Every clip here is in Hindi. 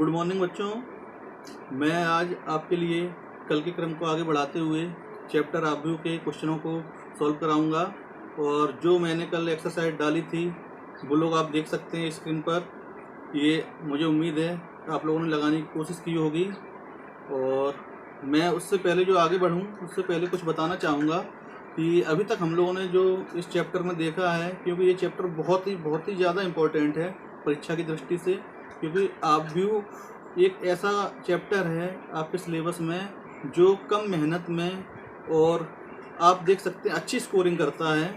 गुड मॉर्निंग बच्चों। मैं आज आपके लिए कल के क्रम को आगे बढ़ाते हुए चैप्टर आव्यूह के क्वेश्चनों को सॉल्व कराऊंगा। और जो मैंने कल एक्सरसाइज डाली थी वो लोग आप देख सकते हैं स्क्रीन पर। ये मुझे उम्मीद है आप लोगों ने लगाने की कोशिश की होगी। और मैं उससे पहले जो आगे बढ़ूं उससे पहले कुछ बताना चाहूँगा कि अभी तक हम लोगों ने जो इस चैप्टर में देखा है, क्योंकि ये चैप्टर बहुत ही ज़्यादा इम्पोर्टेंट है परीक्षा की दृष्टि से, क्योंकि आव्यूह एक ऐसा चैप्टर है आपके सिलेबस में जो कम मेहनत में और आप देख सकते हैं अच्छी स्कोरिंग करता है।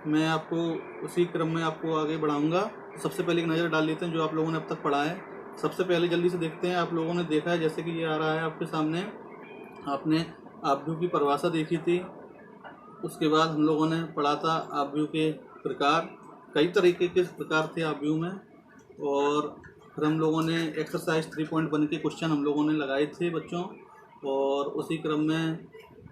मैं आपको उसी क्रम में आपको आगे बढ़ाऊंगा। तो सबसे पहले एक नज़र डाल लेते हैं जो आप लोगों ने अब तक पढ़ा है। सबसे पहले जल्दी से देखते हैं। आप लोगों ने देखा है जैसे कि ये आ रहा है आपके सामने, आपने आव्यूह की परिभाषा देखी थी। उसके बाद हम लोगों ने पढ़ा था आव्यूह के प्रकार, कई तरीके के प्रकार थे आव्यूह में। और फिर हम लोगों ने एक्सरसाइज 3.1 के क्वेश्चन हम लोगों ने लगाए थे बच्चों। और उसी क्रम में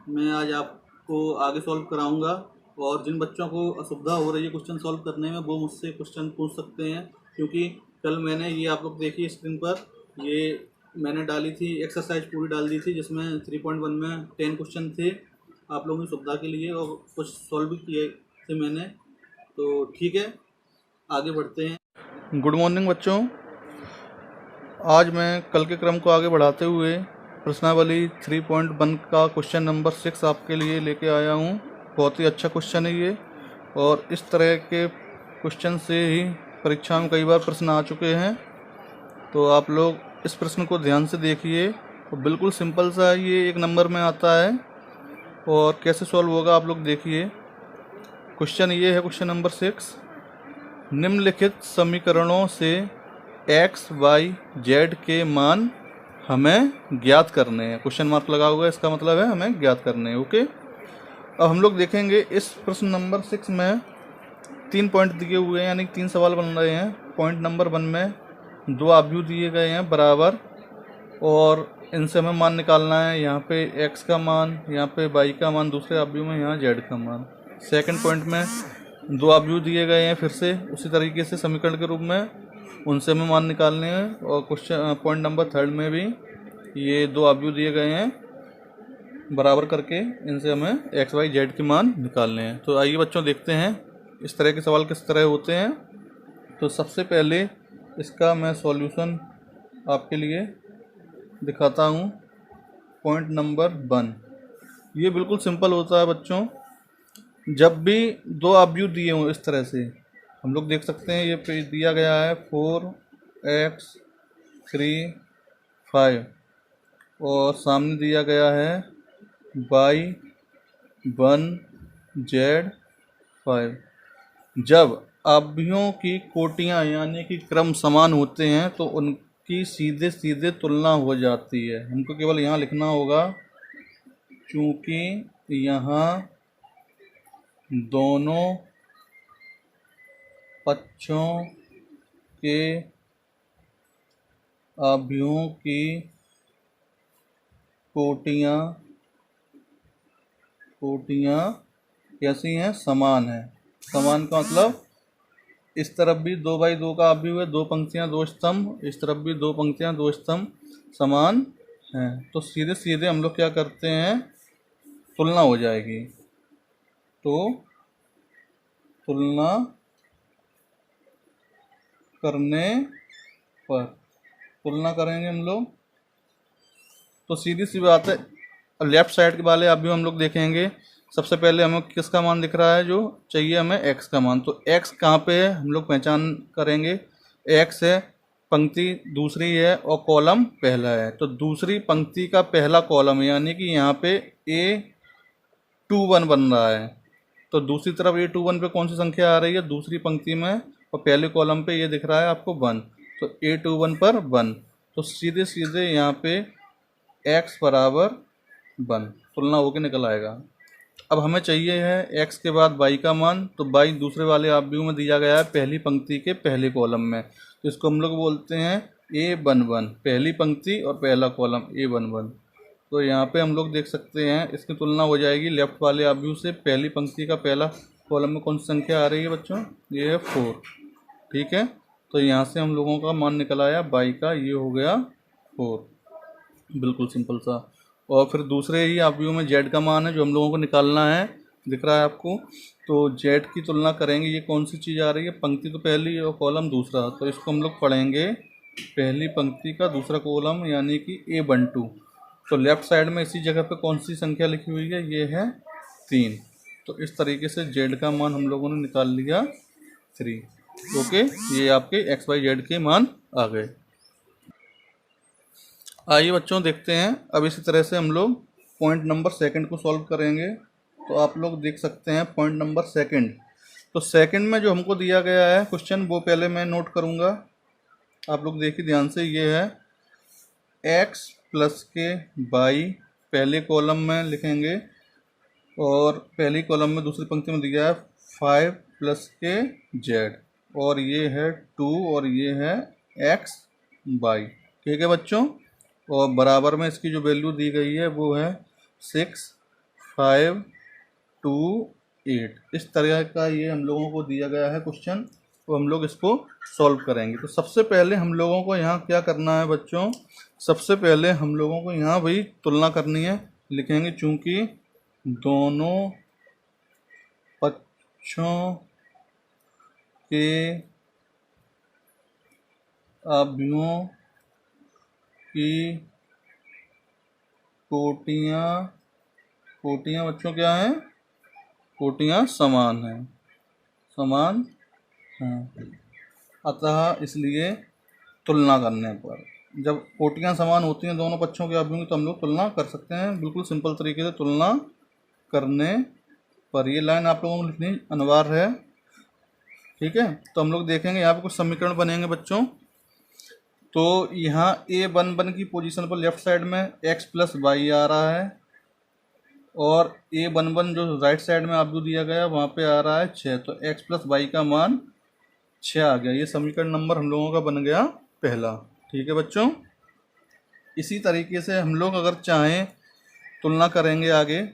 मैं आज आपको आगे सॉल्व कराऊंगा। और जिन बच्चों को असुविधा हो रही है क्वेश्चन सॉल्व करने में वो मुझसे क्वेश्चन पूछ सकते हैं, क्योंकि कल मैंने ये आप लोग देखिए स्क्रीन पर, ये मैंने डाली थी एक्सरसाइज पूरी डाल दी थी जिसमें 3.1 में 10 क्वेश्चन थे आप लोगों की सुविधा के लिए, और कुछ सॉल्व भी किए थे मैंने। तो ठीक है, आगे बढ़ते हैं। गुड मॉर्निंग बच्चों। आज मैं कल के क्रम को आगे बढ़ाते हुए प्रश्नावली 3.1 का क्वेश्चन नंबर 6 आपके लिए लेके आया हूँ। बहुत ही अच्छा क्वेश्चन है ये, और इस तरह के क्वेश्चन से ही परीक्षा में कई बार प्रश्न आ चुके हैं। तो आप लोग इस प्रश्न को ध्यान से देखिए। तो बिल्कुल सिंपल सा है, ये 1 नंबर में आता है। और कैसे सॉल्व होगा आप लोग देखिए। क्वेश्चन ये है, क्वेश्चन नंबर 6, निम्नलिखित समीकरणों से x, y, z के मान हमें ज्ञात करने हैं। क्वेश्चन मार्क लगा हुआ है, इसका मतलब है हमें ज्ञात करने हैं। ओके, अब हम लोग देखेंगे इस प्रश्न नंबर 6 में 3 पॉइंट दिए हुए हैं, यानी 3 सवाल बन रहे हैं। पॉइंट नंबर 1 में 2 आव्यूह दिए गए हैं बराबर, और इनसे हमें मान निकालना है। यहाँ पे x का मान, यहाँ पे y का मान, दूसरे आव्यूह में यहाँ z का मान। सेकंड पॉइंट में 2 आव्यूह दिए गए हैं फिर से उसी तरीके से समीकरण के रूप में, उनसे हमें मान निकालने हैं। और क्वेश्चन पॉइंट नंबर 3 में भी ये 2 आव्यूह दिए गए हैं बराबर करके, इनसे हमें x, y, z के मान निकालने हैं। तो आइए बच्चों देखते हैं इस तरह के सवाल किस तरह होते हैं। तो सबसे पहले इसका मैं सॉल्यूशन आपके लिए दिखाता हूँ। पॉइंट नंबर 1, ये बिल्कुल सिंपल होता है बच्चों। जब भी 2 आव्यूह दिए हों इस तरह से, हम लोग देख सकते हैं ये पे दिया गया है 4x 3 5, और सामने दिया गया है y 1 z 5। जब आव्यूहों की कोटियाँ यानी कि क्रम समान होते हैं तो उनकी सीधे सीधे तुलना हो जाती है। हमको केवल यहाँ लिखना होगा, चूँकि यहाँ दोनों पक्षों के आव्यूहों की कोटियाँ कैसी हैं? समान है। समान का मतलब इस तरफ भी 2/2 का आव्यूह है, 2 पंक्तियाँ 2 स्तंभ, इस तरफ भी 2 पंक्तियाँ 2 स्तंभ समान हैं। तो सीधे सीधे हम लोग क्या करते हैं, तुलना हो जाएगी। तो तुलना करने पर तुलना करेंगे हम लोग, तो सीधी सी बात है। लेफ्ट साइड के वाले आव्यूह हम लोग देखेंगे। सबसे पहले हमें किसका मान दिख रहा है, जो चाहिए हमें x का मान। तो x कहाँ पे है हम लोग पहचान करेंगे। x है, पंक्ति दूसरी है और कॉलम पहला है। तो दूसरी पंक्ति का पहला कॉलम, यानी कि यहाँ पे A21 बन रहा है। तो दूसरी तरफ A21 पे कौन सी संख्या आ रही है, दूसरी पंक्ति में, और पहले कॉलम पे ये दिख रहा है आपको 1। तो A21 पर 1, तो सीधे सीधे यहाँ पे x बराबर 1 तुलना होकर निकल आएगा। अब हमें चाहिए है x के बाद y का मान। तो y दूसरे वाले आव्यूह में दिया गया है पहली पंक्ति के पहले कॉलम में, तो इसको हम लोग बोलते हैं A11, पहली पंक्ति और पहला कॉलम A11। तो यहाँ पे हम लोग देख सकते हैं इसकी तुलना हो जाएगी लेफ्ट वाले आव्यूह से। पहली पंक्ति का पहला कॉलम में कौन सी संख्या आ रही है बच्चों, ये है 4। ठीक है, तो यहाँ से हम लोगों का मान निकल आया y का, ये हो गया 4, बिल्कुल सिंपल सा। और फिर दूसरे ही ऑब्जेक्ट में जेड का मान है जो हम लोगों को निकालना है, दिख रहा है आपको। तो जेड की तुलना करेंगे, ये कौन सी चीज़ आ रही है, पंक्ति तो पहली और कॉलम दूसरा, तो इसको हम लोग पढ़ेंगे पहली पंक्ति का दूसरा कॉलम यानी कि A12। तो लेफ्ट साइड में इसी जगह पे कौन सी संख्या लिखी हुई है, ये है 3। तो इस तरीके से जेड का मान हम लोगों ने निकाल लिया 3। ओके, ये आपके एक्स वाई जेड के मान आ गए। आइए बच्चों देखते हैं अब इसी तरह से हम लोग पॉइंट नंबर सेकंड को सॉल्व करेंगे। तो आप लोग देख सकते हैं पॉइंट नंबर सेकंड। तो सेकंड में जो हमको दिया गया है क्वेश्चन वो पहले मैं नोट करूंगा, आप लोग देखिए ध्यान से। ये है x प्लस के बाई पहले कॉलम में लिखेंगे, और पहली कॉलम में दूसरी पंक्ति में दिया है 5 प्लस के z, और ये है 2 और ये है x बाई। ठीक है बच्चों, और बराबर में इसकी जो वैल्यू दी गई है वो है 6, 5, 2, 8। इस तरह का ये हम लोगों को दिया गया है क्वेश्चन। तो हम लोग इसको सॉल्व करेंगे। तो सबसे पहले हम लोगों को यहाँ क्या करना है बच्चों, सबसे पहले हम लोगों को यहाँ वही तुलना करनी है। लिखेंगे चूंकि दोनों पक्षों के अवयवों की कोटियाँ बच्चों क्या हैं, कोटियाँ समान हैं, समान हैं। अतः इसलिए तुलना करने पर, जब कोटियाँ समान होती हैं दोनों पक्षों के अवयवों की, तो हम लोग तुलना कर सकते हैं बिल्कुल सिंपल तरीके से। तुलना करने पर ये लाइन आप लोगों को लिखनी अनिवार्य है। ठीक है, तो हम लोग देखेंगे यहाँ पे कुछ समीकरण बनेंगे बच्चों। तो यहाँ A11 की पोजीशन पर लेफ्ट साइड में x प्लस वाई आ रहा है, और A11 जो राइट साइड में आपको दिया गया वहाँ पे आ रहा है 6। तो x प्लस वाई का मान 6 आ गया। ये समीकरण नंबर हम लोगों का बन गया पहला। ठीक है बच्चों, इसी तरीके से हम लोग अगर चाहें तुलना करेंगे आगे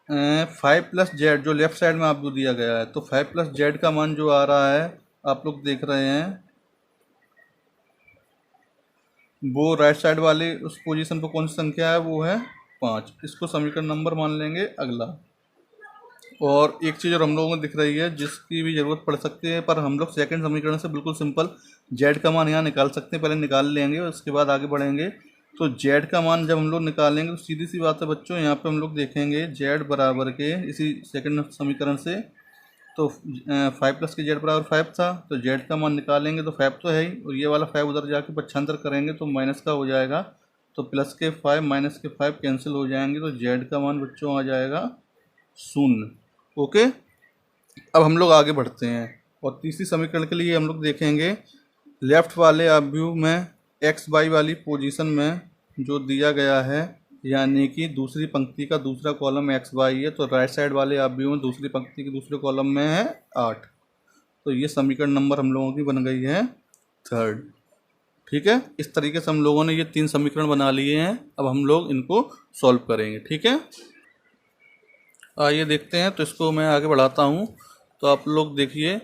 5 प्लस जेड जो लेफ्ट साइड में आपको दिया गया है। तो 5 प्लस जेड का मान जो आ रहा है आप लोग देख रहे हैं, वो राइट साइड वाले उस पोजीशन पर कौन सी संख्या है, वो है 5। इसको समीकरण नंबर मान लेंगे अगला। और एक चीज़ और हम लोगों को दिख रही है जिसकी भी ज़रूरत पड़ सकती है, पर हम लोग सेकंड समीकरण से बिल्कुल सिंपल जेड का मान यहाँ निकाल सकते हैं। पहले निकाल लेंगे और उसके बाद आगे बढ़ेंगे। तो जेड का मान जब हम लोग निकालेंगे तो सीधी सी बात है बच्चों, यहाँ पे हम लोग देखेंगे जेड बराबर के इसी सेकंड समीकरण से, तो 5 प्लस के जेड बराबर 5 था, तो जेड का मान निकालेंगे तो 5 तो है ही, और ये वाला 5 उधर जाके पक्षांतर करेंगे तो माइनस का हो जाएगा। तो प्लस के 5 माइनस के 5 कैंसिल हो जाएंगे, तो जेड का मान बच्चों आ जाएगा 0। ओके, अब हम लोग आगे बढ़ते हैं और तीसरी समीकरण के लिए हम लोग देखेंगे लेफ्ट वाले अवयव में एक्स वाई वाली पोजीशन में जो दिया गया है, यानी कि दूसरी पंक्ति का दूसरा कॉलम एक्स वाई है, तो राइट साइड वाले अवयव में दूसरी पंक्ति के दूसरे कॉलम में है 8। तो ये समीकरण नंबर हम लोगों की बन गई है 3rd। ठीक है, इस तरीके से हम लोगों ने ये 3 समीकरण बना लिए हैं। अब हम लोग इनको सॉल्व करेंगे। ठीक है, आइए देखते हैं। तो इसको मैं आगे बढ़ाता हूँ, तो आप लोग देखिए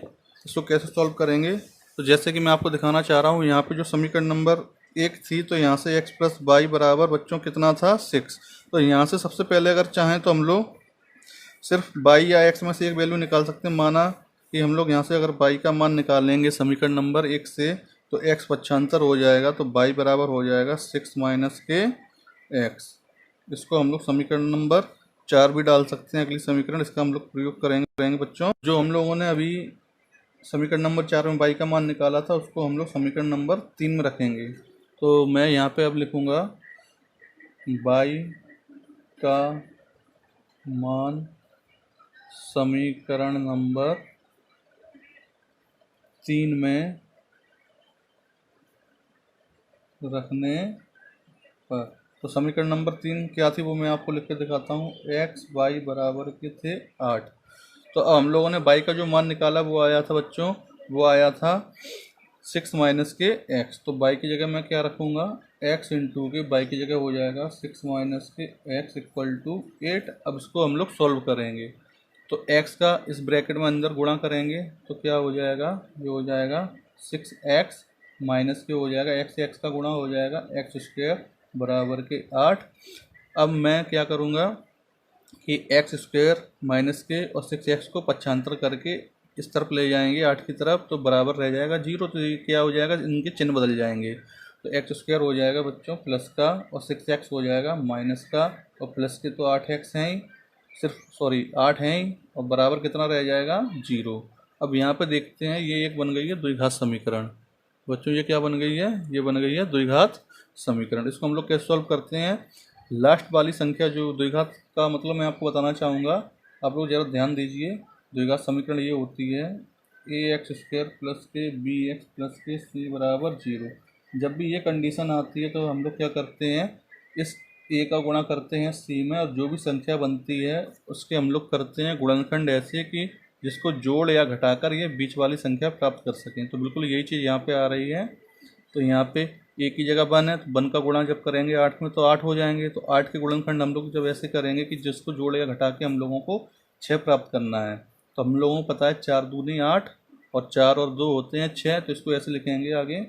इसको कैसे सॉल्व करेंगे। तो जैसे कि मैं आपको दिखाना चाह रहा हूँ, यहाँ पे जो समीकरण नंबर 1 थी, तो यहाँ से x प्लस वाई बराबर बच्चों कितना था 6। तो यहाँ से सबसे पहले अगर चाहें तो हम लोग सिर्फ y या x में से एक वैल्यू निकाल सकते हैं। माना कि हम लोग यहाँ से अगर y का मान निकालेंगे समीकरण नंबर 1 से, तो x पक्षांतर हो जाएगा, तो y बराबर हो जाएगा 6 माइनस के x। इसको हम लोग समीकरण नंबर 4 भी डाल सकते हैं। अगली समीकरण इसका हम लोग प्रयोग करेंगे बच्चों। जो हम लोगों ने अभी समीकरण नंबर 4 में y का मान निकाला था, उसको हम लोग समीकरण नंबर 3 में रखेंगे। तो मैं यहाँ पे अब लिखूँगा y का मान समीकरण नंबर 3 में रखने पर। तो समीकरण नंबर 3 क्या थी वो मैं आपको लिख के दिखाता हूँ। x y बराबर के थे 8। तो अब हम लोगों ने y का जो मान निकाला वो आया था बच्चों, वो आया था 6 माइनस के x। तो y की जगह मैं क्या रखूँगा, x इंटू के y की जगह हो जाएगा 6 माइनस के x इक्वल टू 8। अब इसको हम लोग सॉल्व करेंगे। तो x का इस ब्रैकेट में अंदर गुणा करेंगे तो क्या हो जाएगा, ये हो जाएगा 6x माइनस के हो जाएगा, एक्स से एक्स का गुणा हो जाएगा, एक्स स्क्वायर बराबर के 8। अब मैं क्या करूँगा कि एक्स स्क्वायर माइनस के और 6x को पक्षांतर करके इस तरफ ले जाएंगे 8 की तरफ, तो बराबर रह जाएगा 0। तो ये क्या हो जाएगा, इनके चिन्ह बदल जाएंगे। तो एक्स स्क्वायर हो जाएगा बच्चों प्लस का, और 6x हो जाएगा माइनस का, और प्लस के तो 8x हैं ही, सिर्फ सॉरी 8 हैं ही, और बराबर कितना रह जाएगा 0। अब यहाँ पे देखते हैं, ये एक बन गई है द्विघात समीकरण। बच्चों ये क्या बन गई है, ये बन गई है द्विघात समीकरण। इसको हम लोग कैसे सॉल्व करते हैं, लास्ट वाली संख्या जो द्विघात का मतलब मैं आपको बताना चाहूँगा, आप लोग ज़रा ध्यान दीजिए। द्विघात समीकरण ये होती है ax स्क्वायर प्लस के bx प्लस के c बराबर 0। जब भी ये कंडीशन आती है तो हम लोग क्या करते हैं, इस a का गुणा करते हैं c में, और जो भी संख्या बनती है उसके हम लोग करते हैं गुणनखंड ऐसे कि जिसको जोड़ या घटाकर ये बीच वाली संख्या प्राप्त कर सकें। तो बिल्कुल यही चीज़ यहाँ पे आ रही है। तो यहाँ पे a की जगह 1 है, तो 1 का गुणा जब करेंगे 8 में तो 8 हो जाएंगे। तो 8 के गुणनखंड हम लोग जब ऐसे करेंगे कि जिसको जोड़ या घटा के हम लोगों को 6 प्राप्त करना है। तो हम लोगों को पता है 4 दूनी 8, और 4 और 2 होते हैं 6। तो इसको ऐसे लिखेंगे आगे,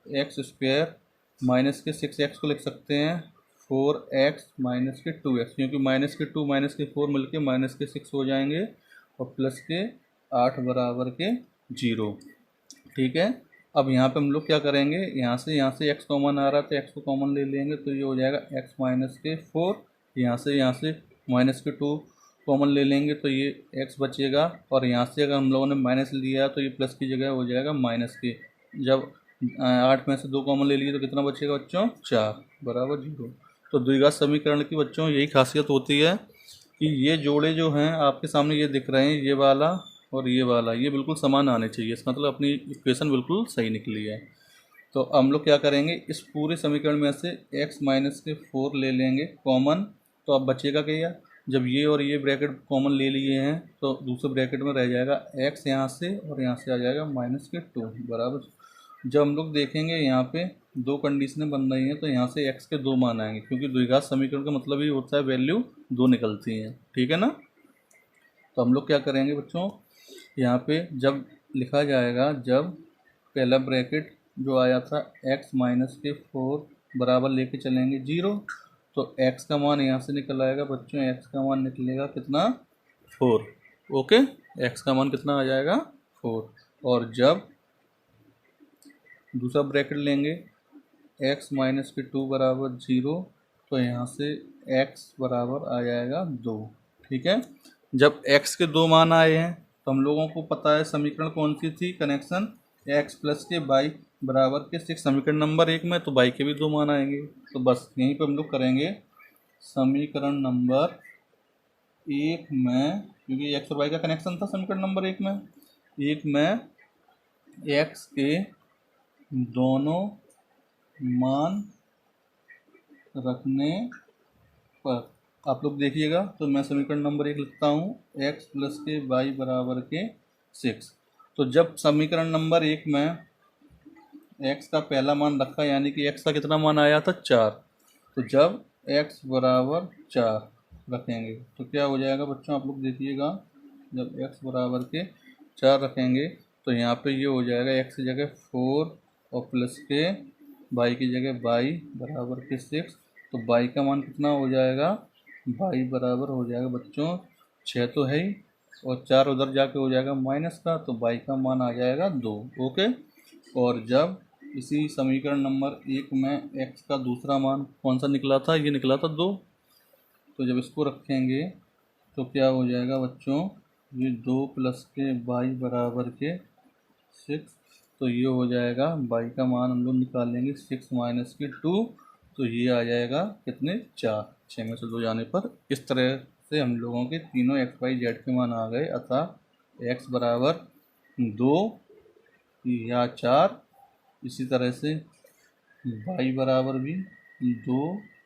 एक्स स्क्वायर माइनस के 6x को लिख सकते हैं 4x माइनस के 2x, क्योंकि माइनस के 2 माइनस के 4 मिलके माइनस के 6 हो जाएंगे, और प्लस के 8 बराबर के 0। ठीक है। अब यहाँ पे हम लोग क्या करेंगे, यहाँ से x कॉमन आ रहा है तो x को कॉमन ले लेंगे, तो ये हो जाएगा x माइनस के 4। यहाँ से माइनस के 2 कॉमन ले लेंगे तो ये x बचेगा, और यहाँ से अगर हम लोगों ने माइनस लिया तो ये प्लस की जगह हो जाएगा माइनस के। जब 8 में से 2 कॉमन ले लिए तो कितना बचेगा बच्चों, 4 बराबर 0। तो द्विघात समीकरण की बच्चों यही खासियत होती है कि ये जोड़े जो हैं आपके सामने ये दिख रहे हैं, ये वाला और ये वाला, ये बिल्कुल समान आने चाहिए। इसका मतलब अपनी इक्वेशन बिल्कुल सही निकली है। तो हम लोग क्या करेंगे, इस पूरे समीकरण में से x माइनस के 4 ले लेंगे कॉमन। तो अब बचेगा क्या, जब ये और ये ब्रैकेट कॉमन ले लिए हैं तो दूसरे ब्रैकेट में रह जाएगा x यहाँ से, और यहाँ से आ जाएगा माइनस के 2 बराबर। जब हम लोग देखेंगे यहाँ पे दो कंडीशनें बन रही हैं, तो यहाँ से x के 2 मान आएंगे, क्योंकि द्विघात समीकरण का मतलब ही होता है वैल्यू 2 निकलती हैं। ठीक है ना। तो हम लोग क्या करेंगे बच्चों, यहाँ पे जब लिखा जाएगा, जब पहला ब्रैकेट जो आया था x माइनस के 4 बराबर लेके चलेंगे 0, तो x का मान यहाँ से निकल आएगा बच्चों, x का मान निकलेगा कितना 4। ओके, x का मान कितना आ जाएगा 4। और जब दूसरा ब्रैकेट लेंगे x माइनस के 2 बराबर 0, तो यहाँ से x बराबर आ जाएगा 2। ठीक है। जब x के 2 मान आए हैं तो हम लोगों को पता है समीकरण कौन सी थी, कनेक्शन x प्लस के y बराबर के 6। समीकरण नंबर 1 में तो y के भी 2 मान आएंगे। तो बस यहीं पर हम लोग करेंगे समीकरण नंबर 1 में, क्योंकि x और y का कनेक्शन था समीकरण नंबर 1 में x के दोनों मान रखने पर, आप लोग देखिएगा, तो मैं समीकरण नंबर 1 लिखता हूँ x प्लस के y बराबर के 6। तो जब समीकरण नंबर 1 में x का पहला मान रखा, यानी कि x का कितना मान आया था 4, तो जब x बराबर 4 रखेंगे तो क्या हो जाएगा बच्चों, आप लोग देखिएगा, जब x बराबर के 4 रखेंगे तो यहाँ पे ये हो जाएगा x की जगह 4 और प्लस के y की जगह y बराबर के 6। तो y का मान कितना हो जाएगा, y बराबर हो जाएगा बच्चों 6 तो है ही, और 4 उधर जाके हो जाएगा माइनस का, तो y का मान आ जाएगा 2। ओके। और जब इसी समीकरण नंबर 1 में x का दूसरा मान कौन सा निकला था, ये निकला था 2। तो जब इसको रखेंगे तो क्या हो जाएगा बच्चों, ये 2 प्लस के y बराबर के 6। तो ये हो जाएगा y का मान हम लोग निकालेंगे 6 माइनस के 2, तो ये आ जाएगा कितने 4, 6 में से 2 जाने पर। इस तरह से हम लोगों के तीनों x y z के मान आ गए। अतः x बराबर 2 या 4, इसी तरह से y बराबर भी 2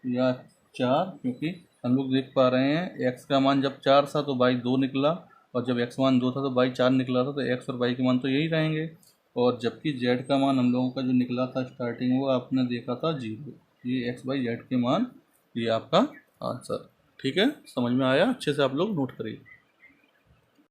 या 4, क्योंकि हम लोग देख पा रहे हैं x का मान जब 4 था तो y 2 निकला, और जब x मान 2 था तो y 4 निकला था। तो x और y के मान तो यही रहेंगे, और जबकि z का मान हम लोगों का जो निकला था स्टार्टिंग, वो आपने देखा था 0। ये x बाई z के मान, ये आपका आंसर। ठीक है, समझ में आया, अच्छे से आप लोग नोट करिए।